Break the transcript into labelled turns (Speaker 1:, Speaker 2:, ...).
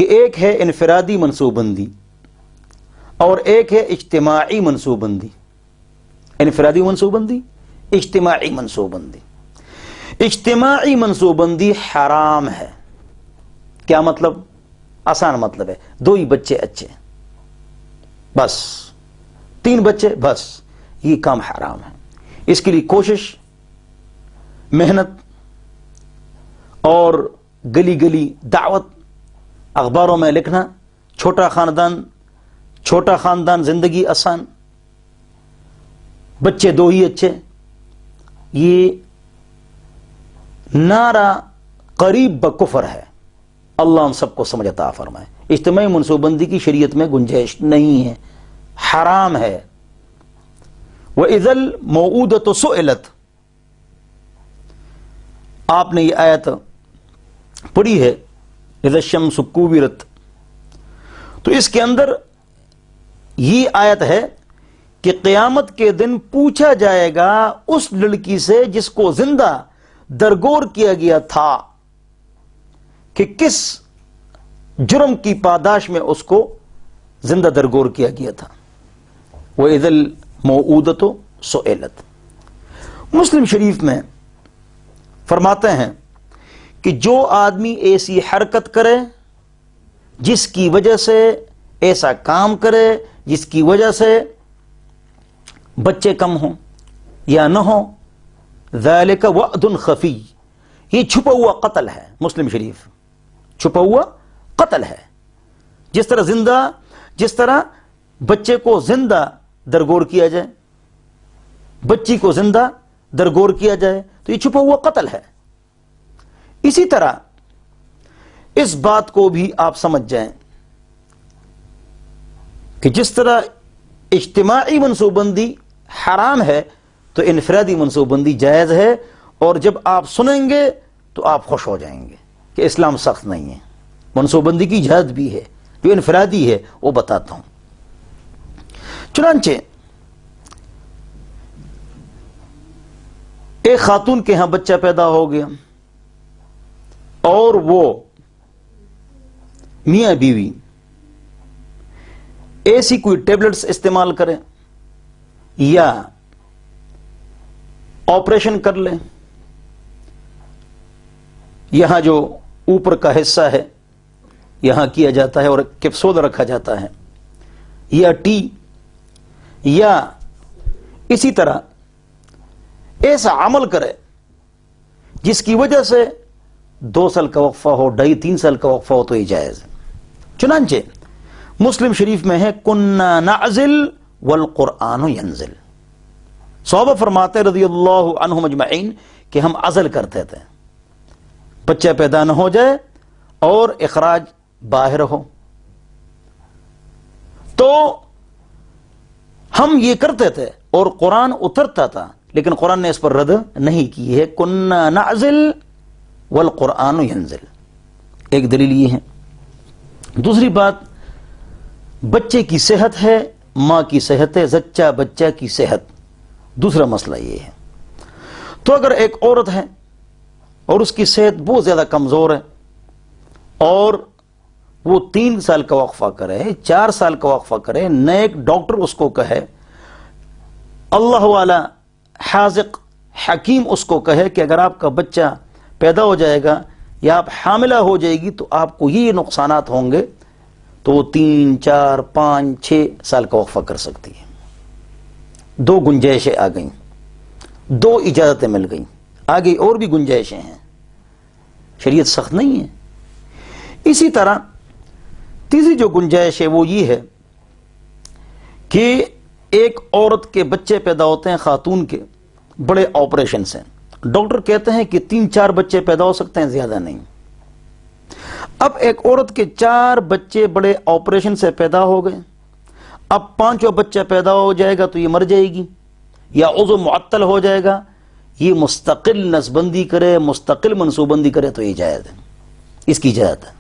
Speaker 1: کہ ایک ہے انفرادی منصوبہ بندی اور ایک ہے اجتماعی منصوبہ بندی. انفرادی منصوبہ بندی، اجتماعی منصوبہ بندی. اجتماعی منصوبہ بندی حرام ہے. کیا مطلب؟ آسان مطلب ہے، 2 ہی بچے اچھے، بس 3 بچے بس، یہ کام حرام ہے. اس کے لیے کوشش، محنت اور گلی گلی دعوت، اخباروں میں لکھنا، چھوٹا خاندان زندگی آسان، بچے 2 ہی اچھے، یہ نعرہ قریب بکفر ہے. اللہ ہم سب کو سمجھ عطا فرمائے. اجتماعی منصوبہ بندی کی شریعت میں گنجائش نہیں ہے، حرام ہے. وَإِذَا الْمَوْءُودَةُ سُئِلَتْ، آپ نے یہ آیت پڑھی ہے اِذَا الشَّمْسُ كُوِّرَتْ، تو اس کے اندر یہ آیت ہے کہ قیامت کے دن پوچھا جائے گا اس لڑکی سے جس کو زندہ درگور کیا گیا تھا کہ کس جرم کی پاداش میں اس کو زندہ درگور کیا گیا تھا. وَإِذَا الْمَوْءُودَةُ سُئِلَتْ. مسلم شریف میں فرماتے ہیں کہ جو آدمی ایسی حرکت کرے جس کی وجہ سے، ایسا کام کرے جس کی وجہ سے بچے کم ہوں یا نہ ہوں، ذالک وعد خفی، یہ چھپا ہوا قتل ہے. مسلم شریف، چھپا ہوا قتل ہے. جس طرح بچے کو زندہ درگور کیا جائے، بچی کو زندہ درگور کیا جائے، تو یہ چھپا ہوا قتل ہے. اسی طرح اس بات کو بھی آپ سمجھ جائیں کہ جس طرح اجتماعی منصوبہ بندی حرام ہے تو انفرادی منصوبہ بندی جائز ہے. اور جب آپ سنیں گے تو آپ خوش ہو جائیں گے کہ اسلام سخت نہیں ہے. منصوبہ بندی کی اجازت بھی ہے، جو انفرادی ہے وہ بتاتا ہوں. چنانچہ ایک خاتون کے ہاں بچہ پیدا ہو گیا اور وہ میاں بیوی ایسی کوئی ٹیبلٹس استعمال کریں یا آپریشن کر لیں، یہاں جو اوپر کا حصہ ہے یہاں کیا جاتا ہے اور کیپسول رکھا جاتا ہے، یا ٹی، یا اسی طرح ایسا عمل کرے جس کی وجہ سے 2 سال کا وقفہ ہو، 2.5-3 سال کا وقفہ ہو، تو یہ جائز ہے. چنانچہ مسلم شریف میں ہے کنا نعزل والقرآن ینزل. صحابہ فرماتے رضی اللہ عنہم اجمعین کہ ہم عزل کرتے تھے، بچہ پیدا نہ ہو جائے اور اخراج باہر ہو، تو ہم یہ کرتے تھے اور قرآن اترتا تھا، لیکن قرآن نے اس پر رد نہیں کی ہے. کنا نعزل والقرآن ینزل. ایک دلیل یہ ہے. دوسری بات، بچے کی صحت ہے، ماں کی صحت ہے، زچہ بچہ کی صحت. دوسرا مسئلہ یہ ہے، تو اگر ایک عورت ہے اور اس کی صحت بہت زیادہ کمزور ہے اور وہ 3 سال کا وقفہ کرے، 4 سال کا وقفہ کرے، نیک ڈاکٹر اس کو کہے، اللہ والا حاذق حکیم اس کو کہے کہ اگر آپ کا بچہ پیدا ہو جائے گا یا آپ حاملہ ہو جائے گی تو آپ کو یہ نقصانات ہوں گے، تو وہ 3، 4، 5، 6 سال کا وقفہ کر سکتی ہے. 2 گنجائشیں آ گئیں، 2 اجازتیں مل گئیں. آگے اور بھی گنجائشیں ہیں، شریعت سخت نہیں ہے. اسی طرح تیسری جو گنجائش ہے وہ یہ ہے کہ ایک عورت کے بچے پیدا ہوتے ہیں، خاتون کے، بڑے آپریشن سے. ڈاکٹر کہتے ہیں کہ 3-4 بچے پیدا ہو سکتے ہیں، زیادہ نہیں. اب ایک عورت کے 4 بچے بڑے آپریشن سے پیدا ہو گئے، اب 5واں بچہ پیدا ہو جائے گا تو یہ مر جائے گی یا عضو معطل ہو جائے گا. یہ مستقل نسبندی کرے، مستقل منصوبہ بندی کرے تو یہ جائز ہے، اس کی اجازت ہے.